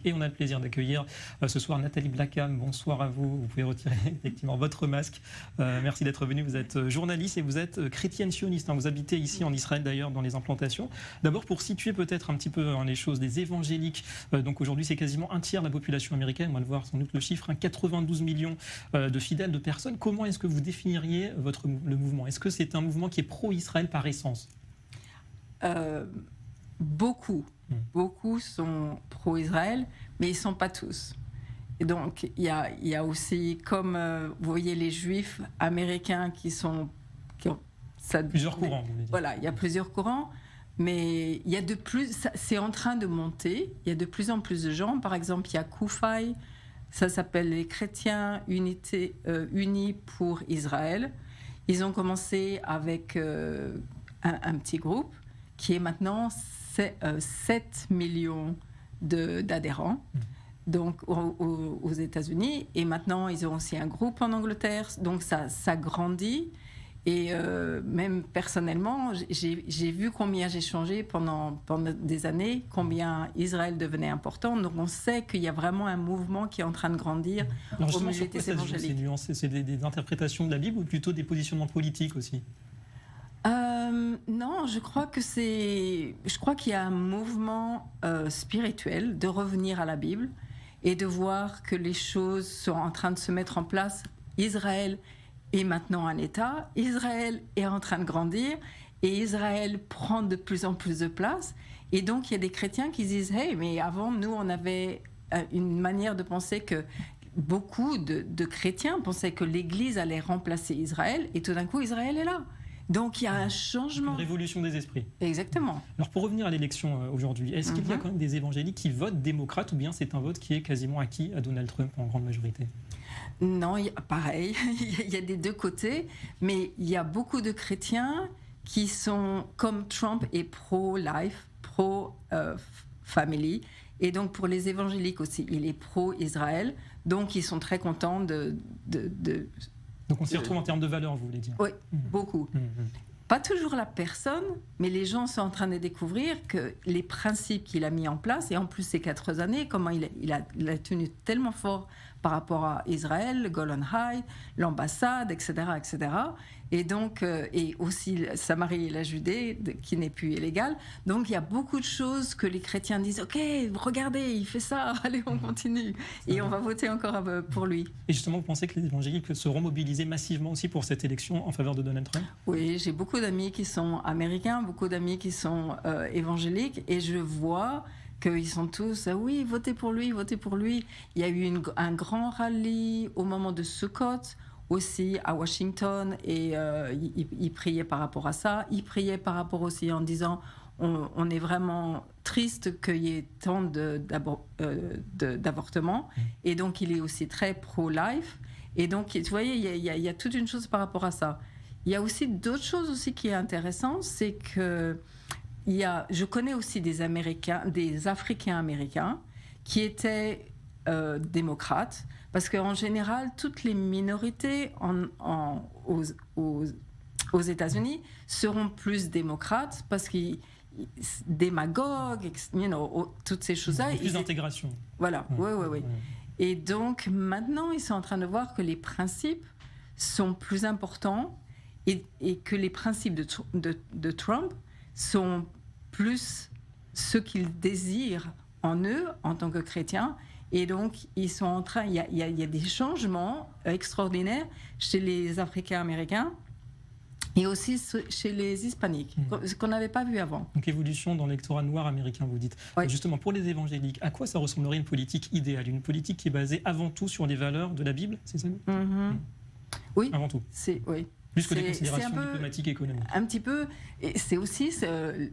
Et on a le plaisir d'accueillir ce soir Nathalie Blackham. Bonsoir à vous. Vous pouvez retirer effectivement votre masque. Merci d'être venu. Vous êtes journaliste et vous êtes chrétienne sioniste. Vous habitez ici en Israël d'ailleurs dans les implantations. D'abord pour situer peut-être un petit peu les choses des évangéliques. Donc aujourd'hui c'est quasiment un tiers de la population américaine. On va le voir sans doute le chiffre. 92 millions de fidèles, de personnes. Comment est-ce que vous définiriez le mouvement? Est-ce que c'est un mouvement qui est pro-Israël par essence? Beaucoup sont pro-Israël, mais ils ne sont pas tous. Et donc, il y a aussi, comme vous voyez, les Juifs américains qui ont plusieurs courants. Voilà, il y a plusieurs courants, mais il y a c'est en train de monter. Il y a de plus en plus de gens. Par exemple, il y a CUFI, ça s'appelle les Chrétiens Unis pour Israël. Ils ont commencé avec un petit groupe qui est maintenant 7 millions d'adhérents donc aux États-Unis, et maintenant ils ont aussi un groupe en Angleterre, donc ça grandit. Et même personnellement, j'ai vu combien j'ai changé pendant des années, combien Israël devenait important. Donc on sait qu'il y a vraiment un mouvement qui est en train de grandir au milieu des évangéliques. C'est des interprétations de la Bible ou plutôt des positionnements politiques aussi? Non, je crois qu'il y a un mouvement spirituel de revenir à la Bible et de voir que les choses sont en train de se mettre en place. Israël est maintenant un État, Israël est en train de grandir et Israël prend de plus en plus de place. Et donc il y a des chrétiens qui disent « Hey, mais avant nous on avait une manière de penser que beaucoup de chrétiens pensaient que l'Église allait remplacer Israël, et tout d'un coup Israël est là ». Donc il y a un changement. Une révolution des esprits. Exactement. Alors pour revenir à l'élection aujourd'hui, est-ce qu'il y a quand même des évangéliques qui votent démocrate, ou bien c'est un vote qui est quasiment acquis à Donald Trump en grande majorité? Non, pareil, il y a des deux côtés, mais il y a beaucoup de chrétiens qui sont, comme Trump, est pro-life, pro-family, et donc pour les évangéliques aussi, il est pro-Israël, donc ils sont très contents Donc on s'y retrouve en termes de valeurs, vous voulez dire? Oui, beaucoup. Pas toujours la personne, mais les gens sont en train de découvrir que les principes qu'il a mis en place, et en plus ces 4 années, comment il a tenu tellement fort par rapport à Israël, le Golan High, l'ambassade, etc., etc. Et donc, et aussi Samarie et la Judée, qui n'est plus illégale. Donc, il y a beaucoup de choses que les chrétiens disent « Ok, regardez, il fait ça, allez, on continue. » Et on va voter encore pour lui. Et justement, vous pensez que les évangéliques seront mobilisés massivement aussi pour cette élection en faveur de Donald Trump? Oui, j'ai beaucoup d'amis qui sont américains, beaucoup d'amis qui sont évangéliques, et je vois qu'ils sont tous « Oui, votez pour lui, votez pour lui. » Il y a eu un grand rallye au moment de Sukkot, aussi à Washington, et ils priaient par rapport à ça. Ils priaient par rapport aussi en disant on est vraiment triste qu'il y ait tant d'avortements, et donc il est aussi très pro-life. Et donc, vous voyez, il y a toute une chose par rapport à ça. Il y a aussi d'autres choses aussi qui est intéressant, c'est que je connais aussi des Africains-Américains qui étaient démocrates, parce qu'en général, toutes les minorités aux États-Unis seront plus démocrates, parce qu'ils démagogues, toutes ces choses-là. Plus d'intégration. Voilà, oui. Et donc, maintenant, ils sont en train de voir que les principes sont plus importants, et que les principes de Trump sont plus ce qu'ils désirent en eux, en tant que chrétiens. Et donc, ils sont en train... Il y a des changements extraordinaires chez les Africains-Américains et aussi chez les Hispaniques, ce qu'on n'avait pas vu avant. Donc, évolution dans l'électorat noir américain, vous dites. Oui. Justement, pour les évangéliques, à quoi ça ressemblerait une politique idéale? Une politique qui est basée avant tout sur les valeurs de la Bible, c'est ça? Oui. Avant tout. Oui. Plus que des considérations diplomatiques et économiques. Un petit peu. Et c'est aussi...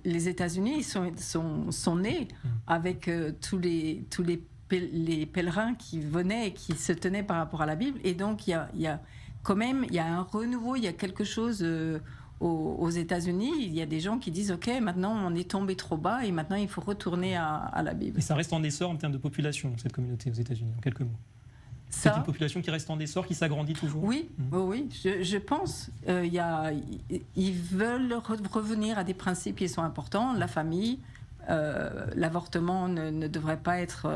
les États-Unis sont nés avec tous les pèlerins qui venaient et qui se tenaient par rapport à la Bible. Et donc, il y a quand même un renouveau, il y a quelque chose aux États-Unis. Il y a des gens qui disent « Ok, maintenant, on est tombé trop bas et maintenant, il faut retourner à la Bible. » Et ça reste en essor en termes de population, cette communauté aux États-Unis, en quelques mots. C'est une population qui reste en essor, qui s'agrandit toujours? Oui, oui, je pense. Ils veulent revenir à des principes qui sont importants, la famille, l'avortement ne devrait pas être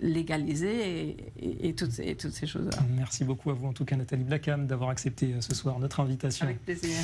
légalisé et toutes ces choses-là. Merci beaucoup à vous, en tout cas, Nathalie Blackham, d'avoir accepté ce soir notre invitation. Avec plaisir.